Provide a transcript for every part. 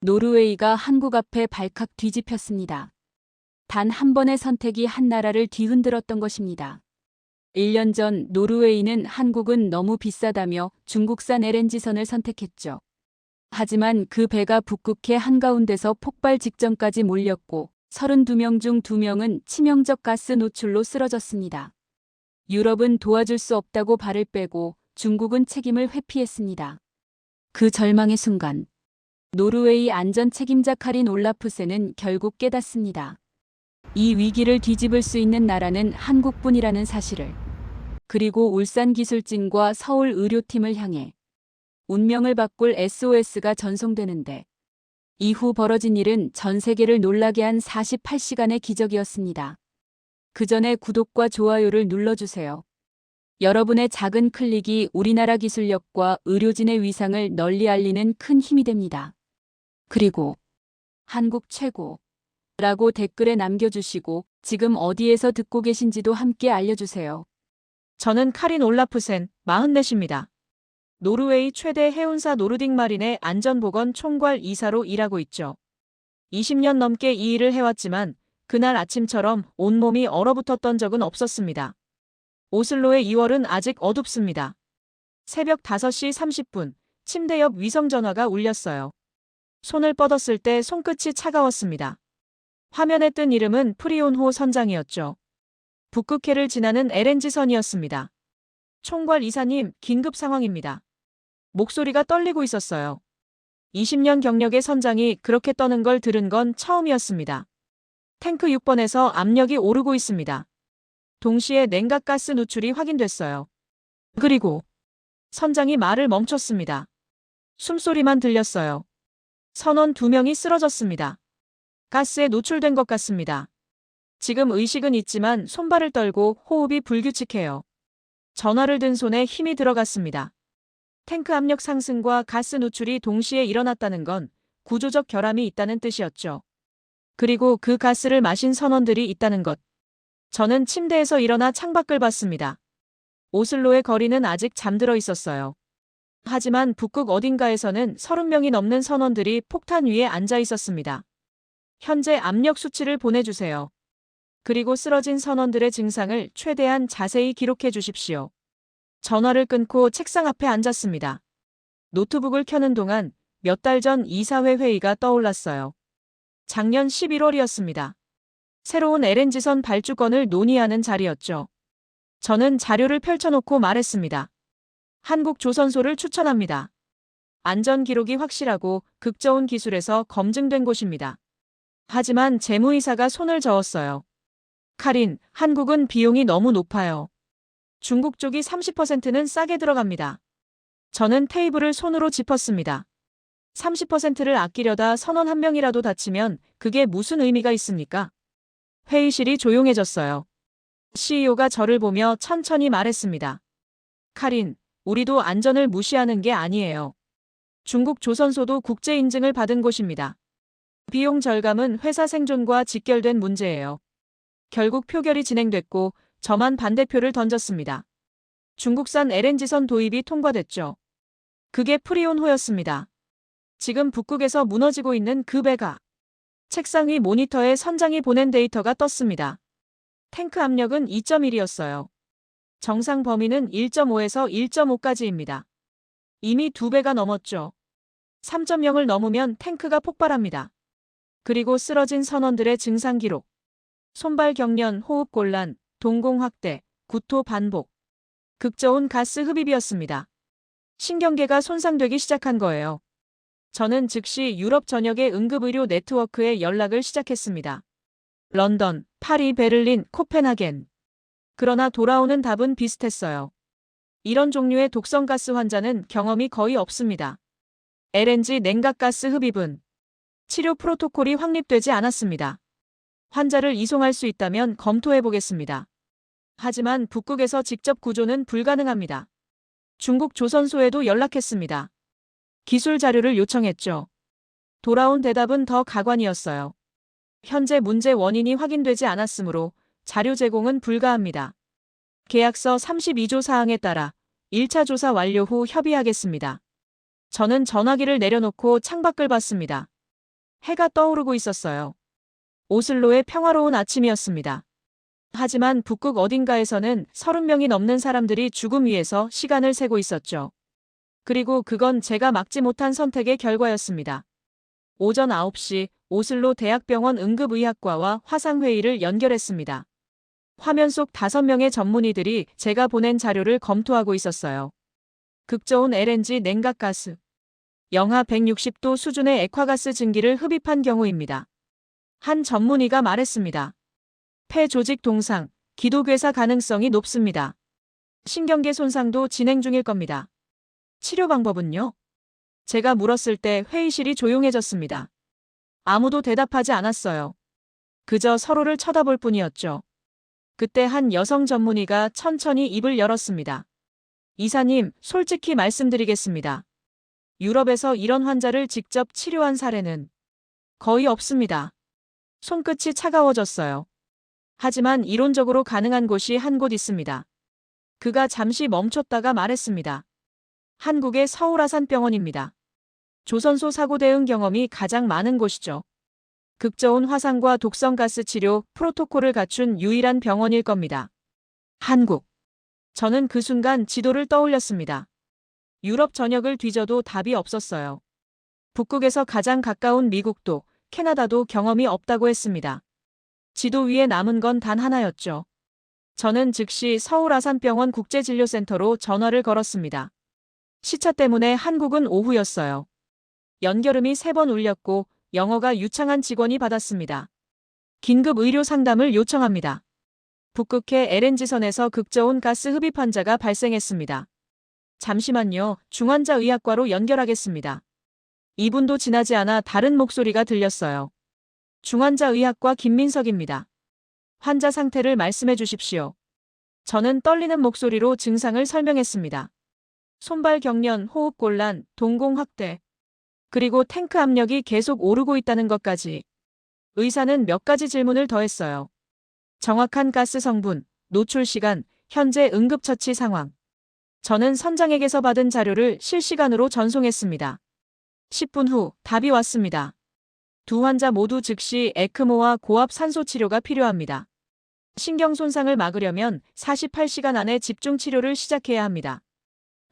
노르웨이가 한국 앞에 발칵 뒤집혔습니다. 단 한 번의 선택이 한 나라를 뒤흔들었던 것입니다. 1년 전 노르웨이는 한국은 너무 비싸다며 중국산 LNG선을 선택했죠. 하지만 그 배가 북극해 한가운데서 폭발 직전까지 몰렸고 32명 중 2명은 치명적 가스 노출로 쓰러졌습니다. 유럽은 도와줄 수 없다고 발을 빼고 중국은 책임을 회피했습니다. 그 절망의 순간 노르웨이 안전 책임자 카린 올라프센은 결국 깨닫습니다. 이 위기를 뒤집을 수 있는 나라는 한국뿐이라는 사실을. 그리고 울산 기술진과 서울 의료팀을 향해 운명을 바꿀 SOS가 전송되는데 이후 벌어진 일은 전 세계를 놀라게 한 48시간의 기적이었습니다. 그 전에 구독과 좋아요를 눌러주세요. 여러분의 작은 클릭이 우리나라 기술력과 의료진의 위상을 널리 알리는 큰 힘이 됩니다. 그리고 한국 최고라고 댓글에 남겨주시고 지금 어디에서 듣고 계신지도 함께 알려주세요. 저는 카린 올라프센, 44입니다. 노르웨이 최대 해운사 노르딕마린의 안전보건 총괄 이사로 일하고 있죠. 20년 넘게 이 일을 해왔지만 그날 아침처럼 온몸이 얼어붙었던 적은 없었습니다. 오슬로의 2월은 아직 어둡습니다. 새벽 5시 30분, 침대 옆 위성전화가 울렸어요. 손을 뻗었을 때 손끝이 차가웠습니다. 화면에 뜬 이름은 프리온호 선장이었죠. 북극해를 지나는 LNG선이었습니다. 총괄 이사님, 긴급 상황입니다. 목소리가 떨리고 있었어요. 20년 경력의 선장이 그렇게 떠는 걸 들은 건 처음이었습니다. 탱크 6번에서 압력이 오르고 있습니다. 동시에 냉각가스 누출이 확인됐어요. 그리고 선장이 말을 멈췄습니다. 숨소리만 들렸어요. 선원 2명이 쓰러졌습니다. 가스에 노출된 것 같습니다. 지금 의식은 있지만 손발을 떨고 호흡이 불규칙해요. 전화를 든 손에 힘이 들어갔습니다. 탱크 압력 상승과 가스 누출이 동시에 일어났다는 건 구조적 결함이 있다는 뜻이었죠. 그리고 그 가스를 마신 선원들이 있다는 것. 저는 침대에서 일어나 창밖을 봤습니다. 오슬로의 거리는 아직 잠들어 있었어요. 하지만 북극 어딘가에서는 30명이 넘는 선원들이 폭탄 위에 앉아 있었습니다. 현재 압력 수치를 보내주세요. 그리고 쓰러진 선원들의 증상을 최대한 자세히 기록해 주십시오. 전화를 끊고 책상 앞에 앉았습니다. 노트북을 켜는 동안 몇 달 전 이사회 회의가 떠올랐어요. 작년 11월이었습니다. 새로운 LNG선 발주권을 논의하는 자리였죠. 저는 자료를 펼쳐놓고 말했습니다. 한국조선소를 추천합니다. 안전 기록이 확실하고 극 좋은 기술에서 검증된 곳입니다. 하지만 재무이사가 손을 저었어요. 카린, 한국은 비용이 너무 높아요. 중국 쪽이 30%는 싸게 들어갑니다. 저는 테이블을 손으로 짚었습니다. 30%를 아끼려다 선원 한 명이라도 다치면 그게 무슨 의미가 있습니까? 회의실이 조용해졌어요. CEO가 저를 보며 천천히 말했습니다. 카린, 우리도 안전을 무시하는 게 아니에요. 중국 조선소도 국제 인증을 받은 곳입니다. 비용 절감은 회사 생존과 직결된 문제예요. 결국 표결이 진행됐고 저만 반대표를 던졌습니다. 중국산 LNG선 도입이 통과됐죠. 그게 프리온호였습니다. 지금 북극에서 무너지고 있는 그 배가. 책상 위 모니터에 선장이 보낸 데이터가 떴습니다. 탱크 압력은 2.1이었어요. 정상 범위는 1.5에서 1.5까지입니다. 이미 2배가 넘었죠. 3.0을 넘으면 탱크가 폭발합니다. 그리고 쓰러진 선원들의 증상 기록. 손발 경련, 호흡 곤란, 동공 확대, 구토 반복. 극저온 가스 흡입이었습니다. 신경계가 손상되기 시작한 거예요. 저는 즉시 유럽 전역의 응급의료 네트워크에 연락을 시작했습니다. 런던, 파리, 베를린, 코펜하겐. 그러나 돌아오는 답은 비슷했어요. 이런 종류의 독성가스 환자는 경험이 거의 없습니다. LNG 냉각가스 흡입은 치료 프로토콜이 확립되지 않았습니다. 환자를 이송할 수 있다면 검토해보겠습니다. 하지만 북극에서 직접 구조는 불가능합니다. 중국 조선소에도 연락했습니다. 기술 자료를 요청했죠. 돌아온 대답은 더 가관이었어요. 현재 문제 원인이 확인되지 않았으므로 자료 제공은 불가합니다. 계약서 32조 사항에 따라 1차 조사 완료 후 협의하겠습니다. 저는 전화기를 내려놓고 창밖을 봤습니다. 해가 떠오르고 있었어요. 오슬로의 평화로운 아침이었습니다. 하지만 북극 어딘가에서는 30명이 넘는 사람들이 죽음 위에서 시간을 세고 있었죠. 그리고 그건 제가 막지 못한 선택의 결과였습니다. 오전 9시 오슬로 대학병원 응급의학과와 화상회의를 연결했습니다. 화면 속 5명의 전문의들이 제가 보낸 자료를 검토하고 있었어요. 극저온 LNG 냉각가스. 영하 160도 수준의 액화가스 증기를 흡입한 경우입니다. 한 전문의가 말했습니다. 폐 조직 동상, 기도괴사 가능성이 높습니다. 신경계 손상도 진행 중일 겁니다. 치료 방법은요? 제가 물었을 때 회의실이 조용해졌습니다. 아무도 대답하지 않았어요. 그저 서로를 쳐다볼 뿐이었죠. 그때 한 여성 전문의가 천천히 입을 열었습니다. 이사님, 솔직히 말씀드리겠습니다. 유럽에서 이런 환자를 직접 치료한 사례는 거의 없습니다. 손끝이 차가워졌어요. 하지만 이론적으로 가능한 곳이 한 곳 있습니다. 그가 잠시 멈췄다가 말했습니다. 한국의 서울아산병원입니다. 조선소 사고 대응 경험이 가장 많은 곳이죠. 극저온 화상과 독성가스 치료 프로토콜을 갖춘 유일한 병원일 겁니다. 한국. 저는 그 순간 지도를 떠올렸습니다. 유럽 전역을 뒤져도 답이 없었어요. 북극에서 가장 가까운 미국도, 캐나다도 경험이 없다고 했습니다. 지도 위에 남은 건 단 하나였죠. 저는 즉시 서울아산병원 국제진료센터로 전화를 걸었습니다. 시차 때문에 한국은 오후였어요. 연결음이 3번 울렸고 영어가 유창한 직원이 받았습니다. 긴급 의료 상담을 요청합니다. 북극해 LNG선에서 극저온 가스 흡입 환자가 발생했습니다. 잠시만요. 중환자 의학과로 연결하겠습니다. 2분도 지나지 않아 다른 목소리가 들렸어요. 중환자 의학과 김민석입니다. 환자 상태를 말씀해 주십시오. 저는 떨리는 목소리로 증상을 설명했습니다. 손발 경련, 호흡 곤란, 동공 확대. 그리고 탱크 압력이 계속 오르고 있다는 것까지. 의사는 몇 가지 질문을 더했어요. 정확한 가스 성분, 노출 시간, 현재 응급처치 상황. 저는 선장에게서 받은 자료를 실시간으로 전송했습니다. 10분 후 답이 왔습니다. 두 환자 모두 즉시 에크모와 고압 산소 치료가 필요합니다. 신경 손상을 막으려면 48시간 안에 집중 치료를 시작해야 합니다.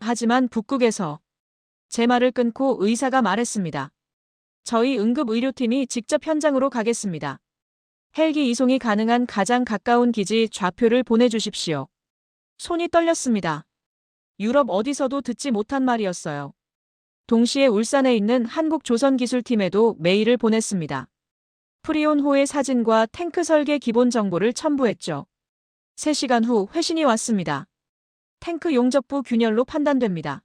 하지만 북극에서 제 말을 끊고 의사가 말했습니다. 저희 응급의료팀이 직접 현장으로 가겠습니다. 헬기 이송이 가능한 가장 가까운 기지 좌표를 보내주십시오. 손이 떨렸습니다. 유럽 어디서도 듣지 못한 말이었어요. 동시에 울산에 있는 한국조선기술팀에도 메일을 보냈습니다. 프리온호의 사진과 탱크 설계 기본 정보를 첨부했죠. 3시간 후 회신이 왔습니다. 탱크 용접부 균열로 판단됩니다.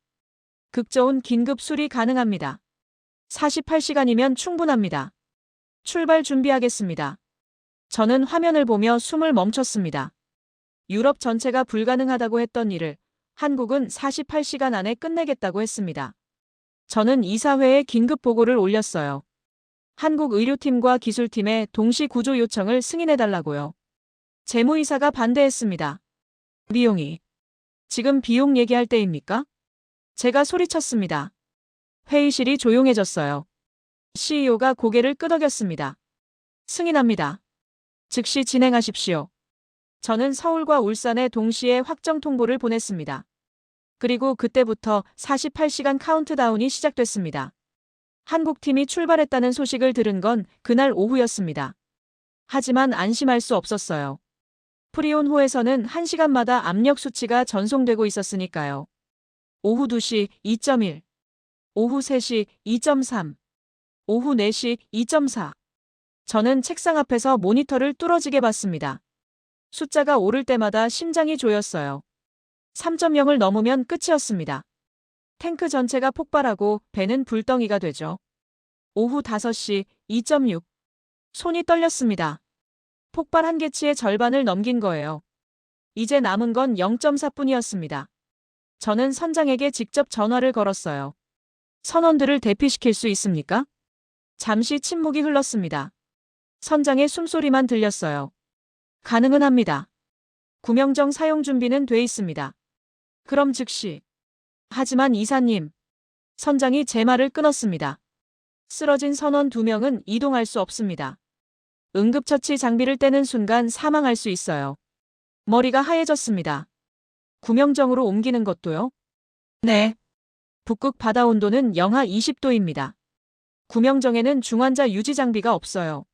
극저온 긴급 수리 가능합니다. 48시간이면 충분합니다. 출발 준비하겠습니다. 저는 화면을 보며 숨을 멈췄습니다. 유럽 전체가 불가능하다고 했던 일을 한국은 48시간 안에 끝내겠다고 했습니다. 저는 이사회에 긴급 보고를 올렸어요. 한국 의료팀과 기술팀의 동시 구조 요청을 승인해달라고요. 재무이사가 반대했습니다. 비용이. 지금 비용 얘기할 때입니까? 제가 소리쳤습니다. 회의실이 조용해졌어요. CEO가 고개를 끄덕였습니다. 승인합니다. 즉시 진행하십시오. 저는 서울과 울산에 동시에 확정 통보를 보냈습니다. 그리고 그때부터 48시간 카운트다운이 시작됐습니다. 한국팀이 출발했다는 소식을 들은 건 그날 오후였습니다. 하지만 안심할 수 없었어요. 프리온호에서는 1시간마다 압력 수치가 전송되고 있었으니까요. 오후 2시 2.1, 오후 3시 2.3, 오후 4시 2.4. 저는 책상 앞에서 모니터를 뚫어지게 봤습니다. 숫자가 오를 때마다 심장이 조였어요. 3.0을 넘으면 끝이었습니다. 탱크 전체가 폭발하고 배는 불덩이가 되죠. 오후 5시 2.6. 손이 떨렸습니다. 폭발 한계치의 절반을 넘긴 거예요. 이제 남은 건 0.4분이었습니다. 저는 선장에게 직접 전화를 걸었어요. 선원들을 대피시킬 수 있습니까? 잠시 침묵이 흘렀습니다. 선장의 숨소리만 들렸어요. 가능은 합니다. 구명정 사용 준비는 돼 있습니다. 그럼 즉시. 하지만 이사님. 선장이 제 말을 끊었습니다. 쓰러진 선원 2명은 이동할 수 없습니다. 응급처치 장비를 떼는 순간 사망할 수 있어요. 머리가 하얘졌습니다. 구명정으로 옮기는 것도요? 네. 북극 바다 온도는 영하 20도입니다. 구명정에는 중환자 유지 장비가 없어요.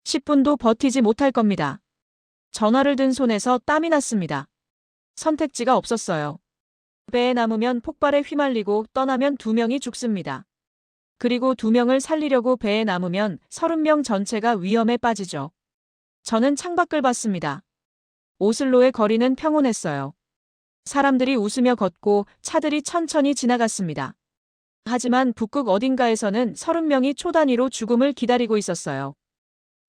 10분도 버티지 못할 겁니다. 전화를 든 손에서 땀이 났습니다. 선택지가 없었어요. 배에 남으면 폭발에 휘말리고 떠나면 2명이 죽습니다. 그리고 2명을 살리려고 배에 남으면 30명 전체가 위험에 빠지죠. 저는 창밖을 봤습니다. 오슬로의 거리는 평온했어요. 사람들이 웃으며 걷고 차들이 천천히 지나갔습니다. 하지만 북극 어딘가에서는 30명이 초 단위로 죽음을 기다리고 있었어요.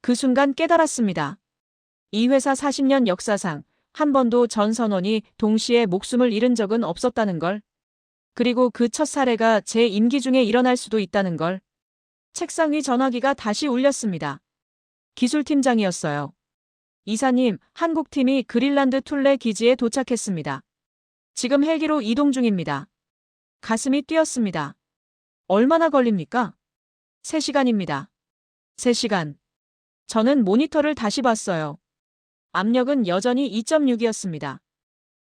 그 순간 깨달았습니다. 이 회사 40년 역사상 한 번도 전 선원이 동시에 목숨을 잃은 적은 없었다는 걸. 그리고 그 첫 사례가 제 임기 중에 일어날 수도 있다는 걸. 책상 위 전화기가 다시 울렸습니다. 기술팀장이었어요. 이사님, 한국팀이 그린란드 툴레 기지에 도착했습니다. 지금 헬기로 이동 중입니다. 가슴이 뛰었습니다. 얼마나 걸립니까? 3시간입니다. 3시간. 저는 모니터를 다시 봤어요. 압력은 여전히 2.6이었습니다.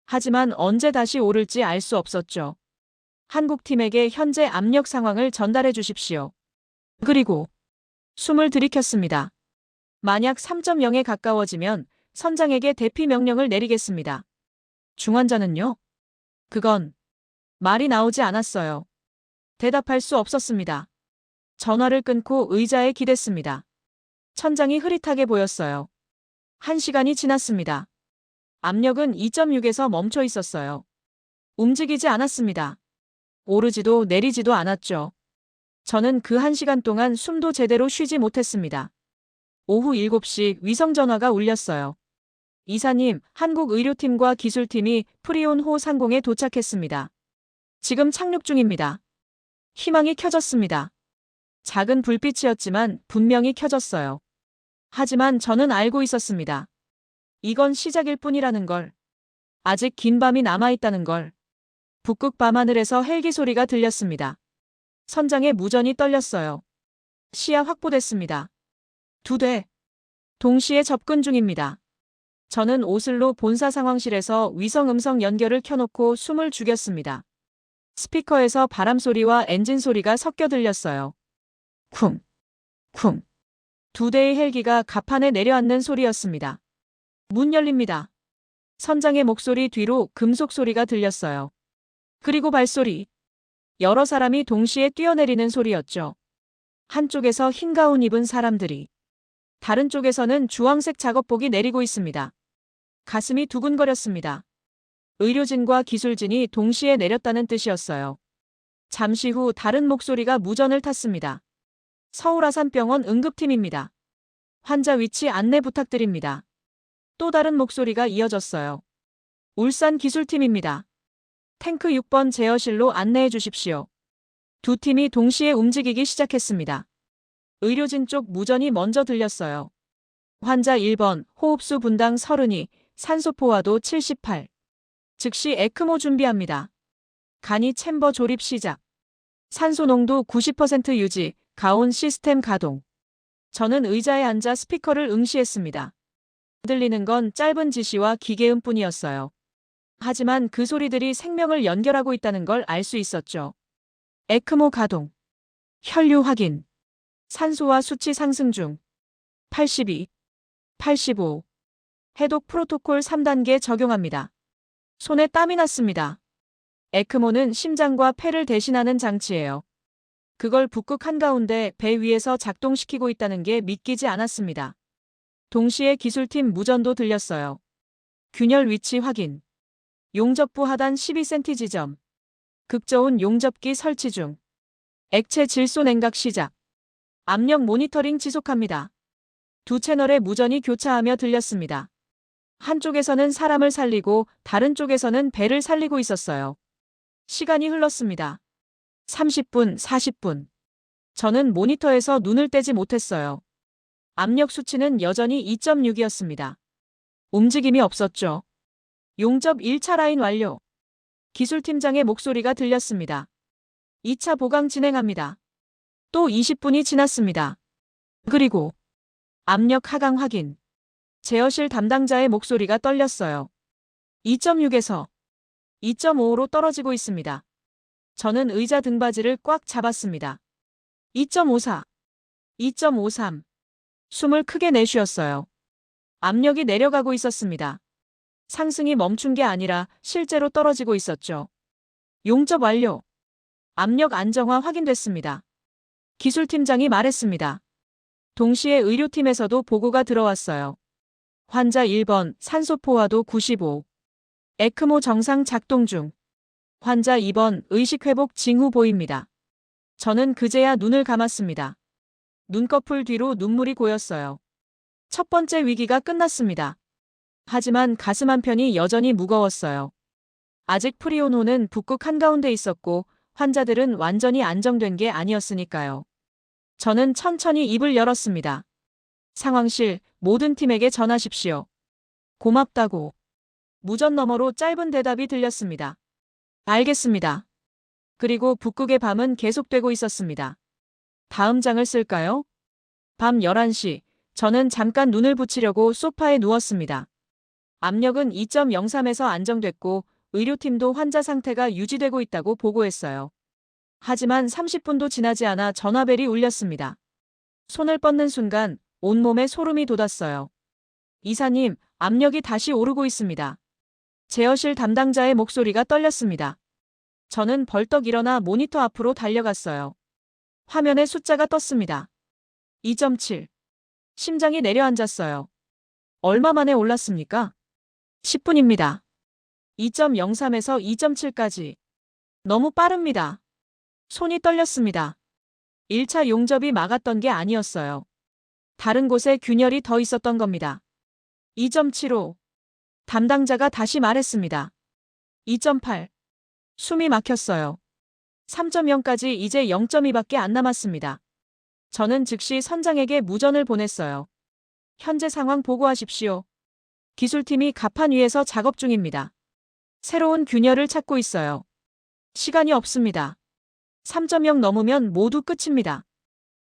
하지만 언제 다시 오를지 알 수 없었죠. 한국팀에게 현재 압력 상황을 전달해 주십시오. 그리고 숨을 들이켰습니다. 만약 3.0에 가까워지면 선장에게 대피 명령을 내리겠습니다. 중환자는요? 그건 말이 나오지 않았어요. 대답할 수 없었습니다. 전화를 끊고 의자에 기댔습니다. 천장이 흐릿하게 보였어요. 1시간이 지났습니다. 압력은 2.6에서 멈춰 있었어요. 움직이지 않았습니다. 오르지도 내리지도 않았죠. 저는 그 1시간 동안 숨도 제대로 쉬지 못했습니다. 오후 7시 위성전화가 울렸어요. 이사님, 한국의료팀과 기술팀이 프리온호 상공에 도착했습니다. 지금 착륙 중입니다. 희망이 켜졌습니다. 작은 불빛이었지만 분명히 켜졌어요. 하지만 저는 알고 있었습니다. 이건 시작일 뿐이라는 걸. 아직 긴 밤이 남아있다는 걸. 북극 밤하늘에서 헬기 소리가 들렸습니다. 선장의 무전이 떨렸어요. 시야 확보됐습니다. 2대. 동시에 접근 중입니다. 저는 오슬로 본사 상황실에서 위성 음성 연결을 켜놓고 숨을 죽였습니다. 스피커에서 바람 소리와 엔진 소리가 섞여 들렸어요. 쿵, 쿵. 2대의 헬기가 갑판에 내려앉는 소리였습니다. 문 열립니다. 선장의 목소리 뒤로 금속 소리가 들렸어요. 그리고 발소리. 여러 사람이 동시에 뛰어내리는 소리였죠. 한쪽에서 흰 가운 입은 사람들이, 다른 쪽에서는 주황색 작업복이 내리고 있습니다. 가슴이 두근거렸습니다. 의료진과 기술진이 동시에 내렸다는 뜻이었어요. 잠시 후 다른 목소리가 무전을 탔습니다. 서울아산병원 응급팀입니다. 환자 위치 안내 부탁드립니다. 또 다른 목소리가 이어졌어요. 울산 기술팀입니다. 탱크 6번 제어실로 안내해 주십시오. 2팀이 동시에 움직이기 시작했습니다. 의료진 쪽 무전이 먼저 들렸어요. 환자 1번, 호흡수 분당 32, 산소 포화도 78. 즉시 에크모 준비합니다. 간이 챔버 조립 시작. 산소 농도 90% 유지, 가온 시스템 가동. 저는 의자에 앉아 스피커를 응시했습니다. 들리는 건 짧은 지시와 기계음뿐이었어요. 하지만 그 소리들이 생명을 연결하고 있다는 걸 알 수 있었죠. 에크모 가동. 혈류 확인. 산소와 수치 상승 중. 82, 85. 해독 프로토콜 3단계 적용합니다. 손에 땀이 났습니다. 에크모는 심장과 폐를 대신하는 장치예요. 그걸 북극 한가운데 배 위에서 작동시키고 있다는 게 믿기지 않았습니다. 동시에 기술팀 무전도 들렸어요. 균열 위치 확인. 용접부 하단 12cm 지점. 극저온 용접기 설치 중. 액체 질소 냉각 시작. 압력 모니터링 지속합니다. 2 채널의 무전이 교차하며 들렸습니다. 한쪽에서는 사람을 살리고 다른 쪽에서는 배를 살리고 있었어요. 시간이 흘렀습니다. 30분, 40분. 저는 모니터에서 눈을 떼지 못했어요. 압력 수치는 여전히 2.6이었습니다. 움직임이 없었죠. 용접 1차 라인 완료. 기술팀장의 목소리가 들렸습니다. 2차 보강 진행합니다. 또 20분이 지났습니다. 그리고 압력 하강 확인. 제어실 담당자의 목소리가 떨렸어요. 2.6에서 2.5로 떨어지고 있습니다. 저는 의자 등받이를 꽉 잡았습니다. 2.54, 2.53. 숨을 크게 내쉬었어요. 압력이 내려가고 있었습니다. 상승이 멈춘 게 아니라 실제로 떨어지고 있었죠. 용접 완료. 압력 안정화 확인됐습니다. 기술팀장이 말했습니다. 동시에 의료팀에서도 보고가 들어왔어요. 환자 1번 산소 포화도 95. 에크모 정상 작동 중. 환자 2번 의식 회복 징후 보입니다. 저는 그제야 눈을 감았습니다. 눈꺼풀 뒤로 눈물이 고였어요. 첫 번째 위기가 끝났습니다. 하지만 가슴 한편이 여전히 무거웠어요. 아직 프리온호는 북극 한가운데 있었고 환자들은 완전히 안정된 게 아니었으니까요. 저는 천천히 입을 열었습니다. 상황실 모든 팀에게 전하십시오. 고맙다고. 무전 너머로 짧은 대답이 들렸습니다. 알겠습니다. 그리고 북극의 밤은 계속되고 있었습니다. 다음 장을 쓸까요? 밤 11시, 저는 잠깐 눈을 붙이려고 소파에 누웠습니다. 압력은 2.03에서 안정됐고 의료팀도 환자 상태가 유지되고 있다고 보고했어요. 하지만 30분도 지나지 않아 전화벨이 울렸습니다. 손을 뻗는 순간 온몸에 소름이 돋았어요. 이사님, 압력이 다시 오르고 있습니다. 제어실 담당자의 목소리가 떨렸습니다. 저는 벌떡 일어나 모니터 앞으로 달려갔어요. 화면에 숫자가 떴습니다. 2.7. 심장이 내려앉았어요. 얼마 만에 올랐습니까? 10분입니다. 2.03에서 2.7까지. 너무 빠릅니다. 손이 떨렸습니다. 1차 용접이 막았던 게 아니었어요. 다른 곳에 균열이 더 있었던 겁니다. 2.75. 담당자가 다시 말했습니다. 2.8. 숨이 막혔어요. 3.0까지 이제 0.2밖에 안 남았습니다. 저는 즉시 선장에게 무전을 보냈어요. 현재 상황 보고하십시오. 기술팀이 갑판 위에서 작업 중입니다. 새로운 균열을 찾고 있어요. 시간이 없습니다. 3.0 넘으면 모두 끝입니다.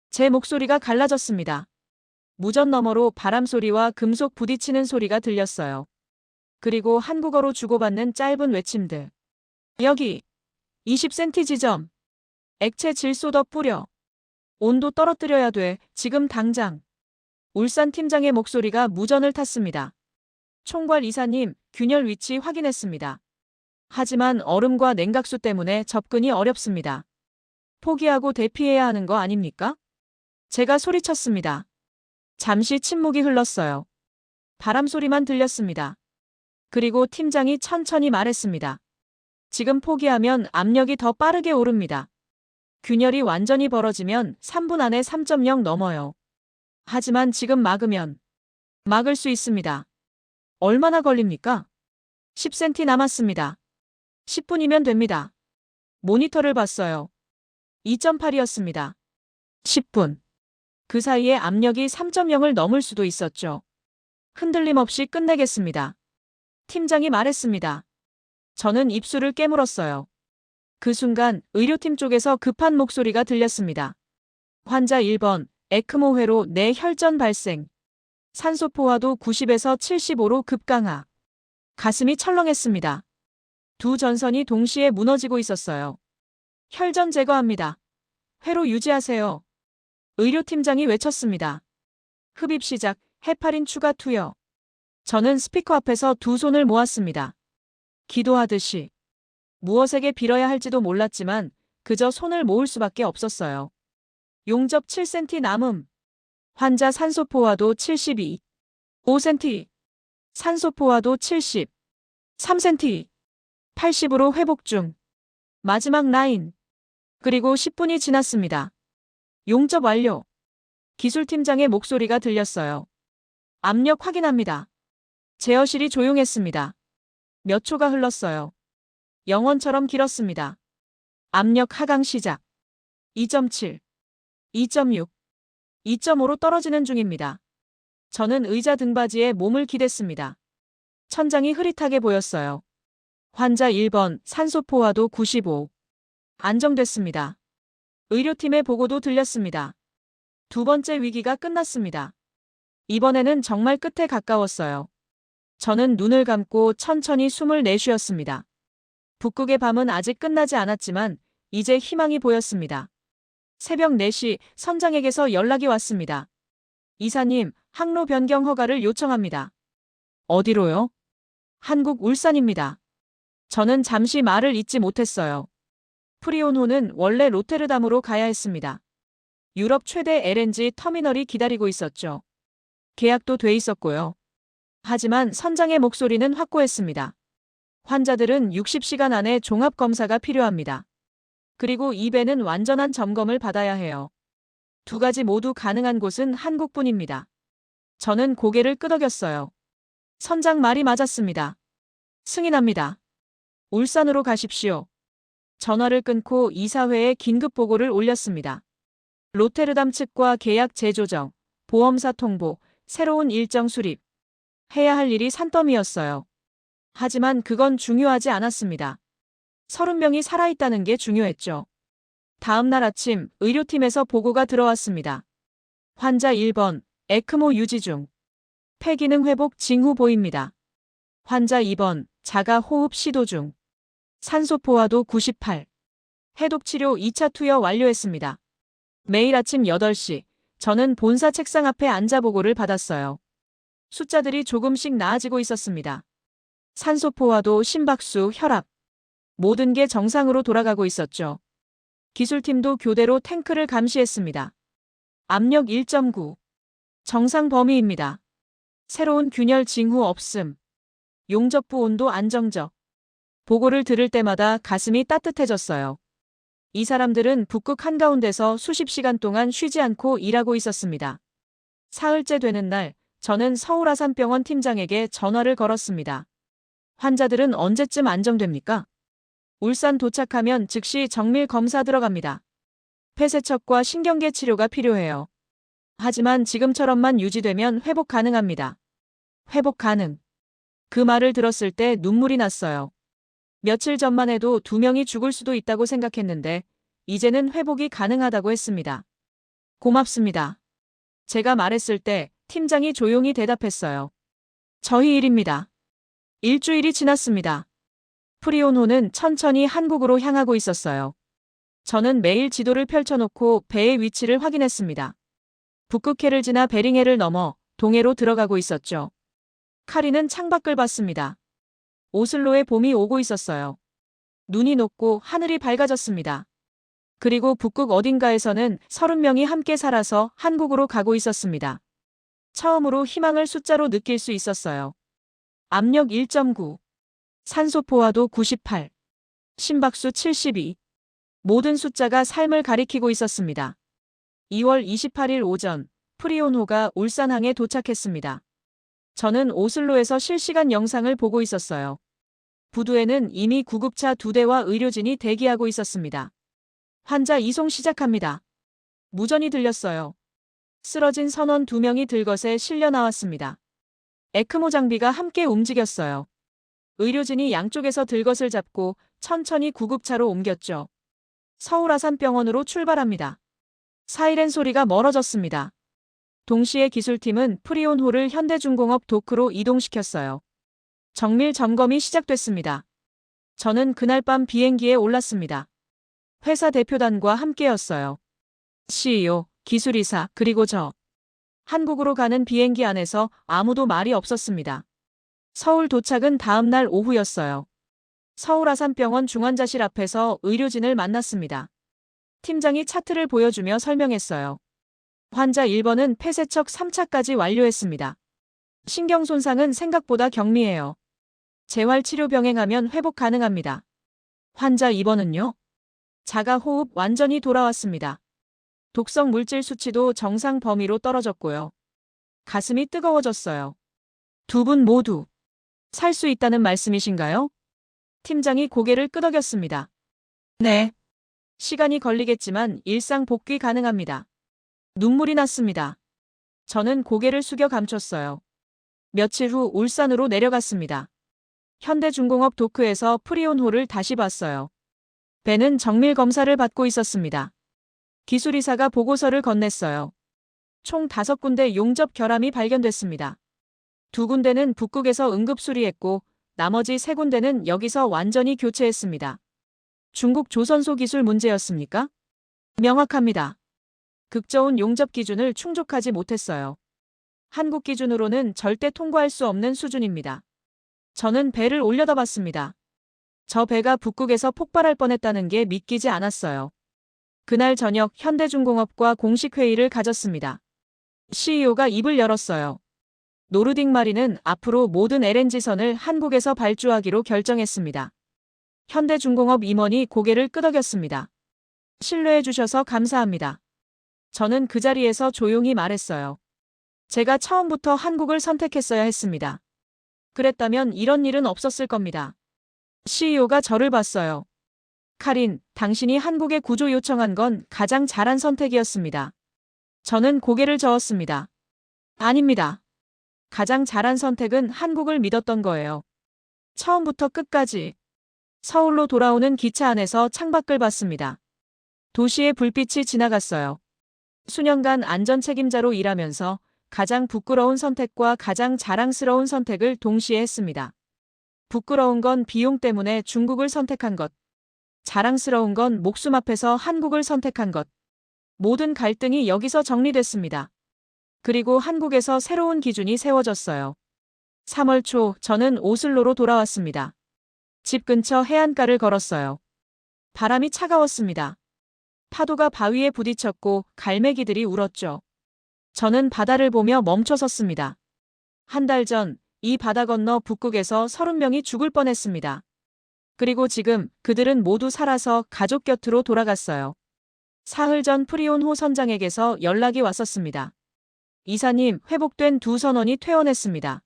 제 목소리가 갈라졌습니다. 무전 너머로 바람 소리와 금속 부딪히는 소리가 들렸어요. 그리고 한국어로 주고받는 짧은 외침들. 여기 20cm 지점. 액체 질소더 뿌려. 온도 떨어뜨려야 돼. 지금 당장. 울산 팀장의 목소리가 무전을 탔습니다. 총괄 이사님, 균열 위치 확인했습니다. 하지만 얼음과 냉각수 때문에 접근이 어렵습니다. 포기하고 대피해야 하는 거 아닙니까? 제가 소리쳤습니다. 잠시 침묵이 흘렀어요. 바람 소리만 들렸습니다. 그리고 팀장이 천천히 말했습니다. 지금 포기하면 압력이 더 빠르게 오릅니다. 균열이 완전히 벌어지면 3분 안에 3.0 넘어요. 하지만 지금 막을 수 있습니다. 얼마나 걸립니까? 10cm 남았습니다. 10분이면 됩니다. 모니터를 봤어요. 2.8이었습니다. 10분. 그 사이에 압력이 3.0을 넘을 수도 있었죠. 흔들림 없이 끝내겠습니다. 팀장이 말했습니다. 저는 입술을 깨물었어요. 그 순간 의료팀 쪽에서 급한 목소리가 들렸습니다. 환자 1번, 에크모 회로 내 혈전 발생. 산소 포화도 90에서 75로 급강하. 가슴이 철렁했습니다. 두 전선이 동시에 무너지고 있었어요. 혈전 제거합니다. 회로 유지하세요. 의료팀장이 외쳤습니다. 흡입 시작, 헤파린 추가 투여. 저는 스피커 앞에서 두 손을 모았습니다. 기도하듯이. 무엇에게 빌어야 할지도 몰랐지만 그저 손을 모을 수밖에 없었어요. 용접 7cm 남음. 환자 산소 포화도 72. 5cm. 산소 포화도 70. 3cm. 80으로 회복 중. 마지막 라인. 그리고 10분이 지났습니다. 용접 완료. 기술팀장의 목소리가 들렸어요. 압력 확인합니다. 제어실이 조용했습니다. 몇 초가 흘렀어요. 영원처럼 길었습니다. 압력 하강 시작. 2.7, 2.6, 2.5로 떨어지는 중입니다. 저는 의자 등받이에 몸을 기댔습니다. 천장이 흐릿하게 보였어요. 환자 1번 산소 포화도 95. 안정됐습니다. 의료팀의 보고도 들렸습니다. 두 번째 위기가 끝났습니다. 이번에는 정말 끝에 가까웠어요. 저는 눈을 감고 천천히 숨을 내쉬었습니다. 북극의 밤은 아직 끝나지 않았지만 이제 희망이 보였습니다. 새벽 4시 선장에게서 연락이 왔습니다. 이사님, 항로 변경 허가를 요청합니다. 어디로요? 한국 울산입니다. 저는 잠시 말을 잇지 못했어요. 프리온호는 원래 로테르담으로 가야 했습니다. 유럽 최대 LNG 터미널이 기다리고 있었죠. 계약도 돼 있었고요. 하지만 선장의 목소리는 확고했습니다. 환자들은 60시간 안에 종합검사가 필요합니다. 그리고 이 배는 완전한 점검을 받아야 해요. 두 가지 모두 가능한 곳은 한국뿐입니다. 저는 고개를 끄덕였어요. 선장 말이 맞았습니다. 승인합니다. 울산으로 가십시오. 전화를 끊고 이사회에 긴급 보고를 올렸습니다. 로테르담 측과 계약 재조정, 보험사 통보, 새로운 일정 수립. 해야 할 일이 산더미였어요. 하지만 그건 중요하지 않았습니다. 30명이 살아있다는 게 중요했죠. 다음 날 아침 의료팀에서 보고가 들어왔습니다. 환자 1번, 에크모 유지 중. 폐기능 회복 징후 보입니다. 환자 2번, 자가 호흡 시도 중. 산소 포화도 98. 해독치료 2차 투여 완료했습니다. 매일 아침 8시, 저는 본사 책상 앞에 앉아 보고를 받았어요. 숫자들이 조금씩 나아지고 있었습니다. 산소 포화도, 심박수, 혈압. 모든 게 정상으로 돌아가고 있었죠. 기술팀도 교대로 탱크를 감시했습니다. 압력 1.9. 정상 범위입니다. 새로운 균열 징후 없음. 용접부 온도 안정적. 보고를 들을 때마다 가슴이 따뜻해졌어요. 이 사람들은 북극 한가운데서 수십 시간 동안 쉬지 않고 일하고 있었습니다. 사흘째 되는 날, 저는 서울아산병원 팀장에게 전화를 걸었습니다. 환자들은 언제쯤 안정됩니까? 울산 도착하면 즉시 정밀 검사 들어갑니다. 폐쇄척과 신경계 치료가 필요해요. 하지만 지금처럼만 유지되면 회복 가능합니다. 회복 가능. 그 말을 들었을 때 눈물이 났어요. 며칠 전만 해도 2명이 죽을 수도 있다고 생각했는데 이제는 회복이 가능하다고 했습니다. 고맙습니다. 제가 말했을 때 팀장이 조용히 대답했어요. 저희 일입니다. 일주일이 지났습니다. 프리온호는 천천히 한국으로 향하고 있었어요. 저는 매일 지도를 펼쳐놓고 배의 위치를 확인했습니다. 북극해를 지나 베링해를 넘어 동해로 들어가고 있었죠. 카리는 창밖을 봤습니다. 오슬로에 봄이 오고 있었어요. 눈이 녹고 하늘이 밝아졌습니다. 그리고 북극 어딘가에서는 30명이 함께 살아서 한국으로 가고 있었습니다. 처음으로 희망을 숫자로 느낄 수 있었어요. 압력 1.9. 산소 포화도 98. 심박수 72. 모든 숫자가 삶을 가리키고 있었습니다. 2월 28일 오전, 프리온호가 울산항에 도착했습니다. 저는 오슬로에서 실시간 영상을 보고 있었어요. 부두에는 이미 구급차 2대와 의료진이 대기하고 있었습니다. 환자 이송 시작합니다. 무전이 들렸어요. 쓰러진 선원 2명이 들것에 실려 나왔습니다. 에크모 장비가 함께 움직였어요. 의료진이 양쪽에서 들것을 잡고 천천히 구급차로 옮겼죠. 서울아산병원으로 출발합니다. 사이렌 소리가 멀어졌습니다. 동시에 기술팀은 프리온호를 현대중공업 도크로 이동시켰어요. 정밀 점검이 시작됐습니다. 저는 그날 밤 비행기에 올랐습니다. 회사 대표단과 함께였어요. CEO, 기술이사, 그리고 저. 한국으로 가는 비행기 안에서 아무도 말이 없었습니다. 서울 도착은 다음 날 오후였어요. 서울아산병원 중환자실 앞에서 의료진을 만났습니다. 팀장이 차트를 보여주며 설명했어요. 환자 1번은 폐쇄척 3차까지 완료했습니다. 신경 손상은 생각보다 경미해요. 재활치료 병행하면 회복 가능합니다. 환자 2번은요? 자가 호흡 완전히 돌아왔습니다. 독성 물질 수치도 정상 범위로 떨어졌고요. 가슴이 뜨거워졌어요. 두 분 모두 살 수 있다는 말씀이신가요? 팀장이 고개를 끄덕였습니다. 네. 시간이 걸리겠지만 일상 복귀 가능합니다. 눈물이 났습니다. 저는 고개를 숙여 감췄어요. 며칠 후 울산으로 내려갔습니다. 현대중공업 도크에서 프리온호를 다시 봤어요. 배는 정밀 검사를 받고 있었습니다. 기술이사가 보고서를 건넸어요. 총 5군데 용접 결함이 발견됐습니다. 2군데는 북극에서 응급 수리했고 나머지 3군데는 여기서 완전히 교체했습니다. 중국 조선소 기술 문제였습니까? 명확합니다. 극저온 용접 기준을 충족하지 못했어요. 한국 기준으로는 절대 통과할 수 없는 수준입니다. 저는 배를 올려다봤습니다. 저 배가 북극에서 폭발할 뻔했다는 게 믿기지 않았어요. 그날 저녁 현대중공업과 공식 회의를 가졌습니다. CEO가 입을 열었어요. 노르딕 마린은 앞으로 모든 LNG선을 한국에서 발주하기로 결정했습니다. 현대중공업 임원이 고개를 끄덕였습니다. 신뢰해 주셔서 감사합니다. 저는 그 자리에서 조용히 말했어요. 제가 처음부터 한국을 선택했어야 했습니다. 그랬다면 이런 일은 없었을 겁니다. CEO가 저를 봤어요. 카린, 당신이 한국에 구조 요청한 건 가장 잘한 선택이었습니다. 저는 고개를 저었습니다. 아닙니다. 가장 잘한 선택은 한국을 믿었던 거예요. 처음부터 끝까지. 서울로 돌아오는 기차 안에서 창밖을 봤습니다. 도시의 불빛이 지나갔어요. 수년간 안전 책임자로 일하면서 가장 부끄러운 선택과 가장 자랑스러운 선택을 동시에 했습니다. 부끄러운 건 비용 때문에 중국을 선택한 것. 자랑스러운 건 목숨 앞에서 한국을 선택한 것. 모든 갈등이 여기서 정리됐습니다. 그리고 한국에서 새로운 기준이 세워졌어요. 3월 초 저는 오슬로로 돌아왔습니다. 집 근처 해안가를 걸었어요. 바람이 차가웠습니다. 파도가 바위에 부딪혔고 갈매기들이 울었죠. 저는 바다를 보며 멈춰섰습니다. 한 달 전 이 바다 건너 북극에서 30명이 죽을 뻔했습니다. 그리고 지금 그들은 모두 살아서 가족 곁으로 돌아갔어요. 사흘 전 프리온호 선장에게서 연락이 왔었습니다. 이사님, 회복된 2 선원이 퇴원했습니다.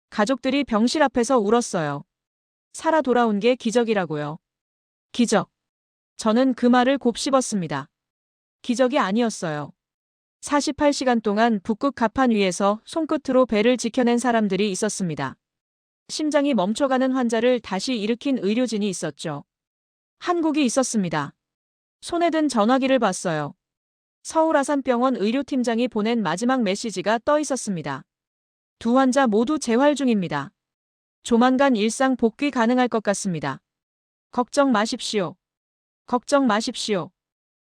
가족들이 병실 앞에서 울었어요. 살아 돌아온 게 기적이라고요. 기적. 저는 그 말을 곱씹었습니다. 기적이 아니었어요. 48시간 동안 북극 갑판 위에서 손끝으로 배를 지켜낸 사람들이 있었습니다. 심장이 멈춰가는 환자를 다시 일으킨 의료진이 있었죠. 한국이 있었습니다. 손에 든 전화기를 봤어요. 서울 아산병원 의료팀장이 보낸 마지막 메시지가 떠 있었습니다. 2 환자 모두 재활 중입니다. 조만간 일상 복귀 가능할 것 같습니다. 걱정 마십시오. 걱정 마십시오.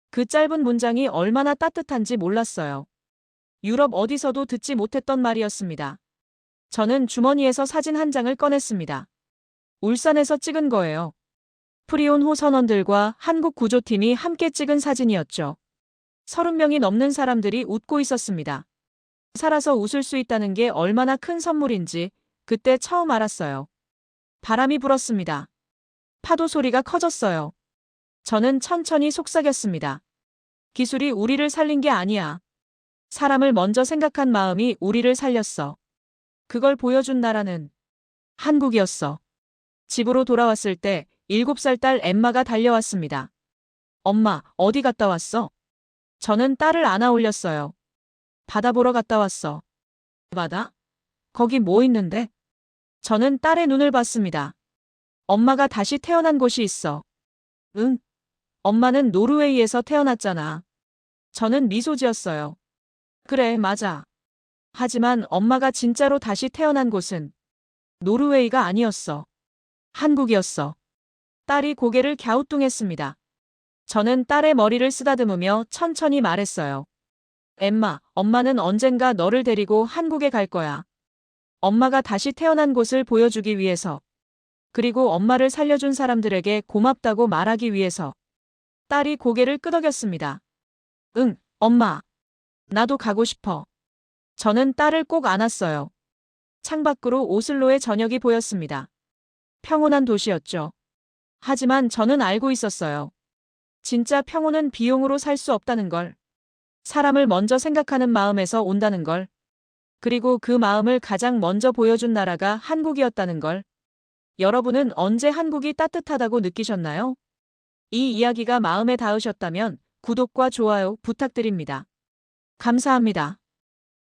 그 짧은 문장이 얼마나 따뜻한지 몰랐어요. 유럽 어디서도 듣지 못했던 말이었습니다. 저는 주머니에서 사진 한 장을 꺼냈습니다. 울산에서 찍은 거예요. 프리온호 선원들과 한국 구조팀이 함께 찍은 사진이었죠. 30명이 넘는 사람들이 웃고 있었습니다. 살아서 웃을 수 있다는 게 얼마나 큰 선물인지 그때 처음 알았어요. 바람이 불었습니다. 파도 소리가 커졌어요. 저는 천천히 속삭였습니다. 기술이 우리를 살린 게 아니야. 사람을 먼저 생각한 마음이 우리를 살렸어. 그걸 보여준 나라는 한국이었어. 집으로 돌아왔을 때 7살 딸 엠마가 달려왔습니다. 엄마, 어디 갔다 왔어? 저는 딸을 안아 올렸어요. 바다 보러 갔다 왔어. 바다? 거기 뭐 있는데? 저는 딸의 눈을 봤습니다. 엄마가 다시 태어난 곳이 있어. 응? 엄마는 노르웨이에서 태어났잖아. 저는 미소 지었어요. 그래, 맞아. 하지만 엄마가 진짜로 다시 태어난 곳은 노르웨이가 아니었어. 한국이었어. 딸이 고개를 갸우뚱했습니다. 저는 딸의 머리를 쓰다듬으며 천천히 말했어요. 엠마, 엄마는 언젠가 너를 데리고 한국에 갈 거야. 엄마가 다시 태어난 곳을 보여주기 위해서. 그리고 엄마를 살려준 사람들에게 고맙다고 말하기 위해서. 딸이 고개를 끄덕였습니다. 응, 엄마. 나도 가고 싶어. 저는 딸을 꼭 안았어요. 창밖으로 오슬로의 저녁이 보였습니다. 평온한 도시였죠. 하지만 저는 알고 있었어요. 진짜 평온은 비용으로 살 수 없다는 걸. 사람을 먼저 생각하는 마음에서 온다는 걸. 그리고 그 마음을 가장 먼저 보여준 나라가 한국이었다는 걸. 여러분은 언제 한국이 따뜻하다고 느끼셨나요? 이 이야기가 마음에 닿으셨다면 구독과 좋아요 부탁드립니다. 감사합니다.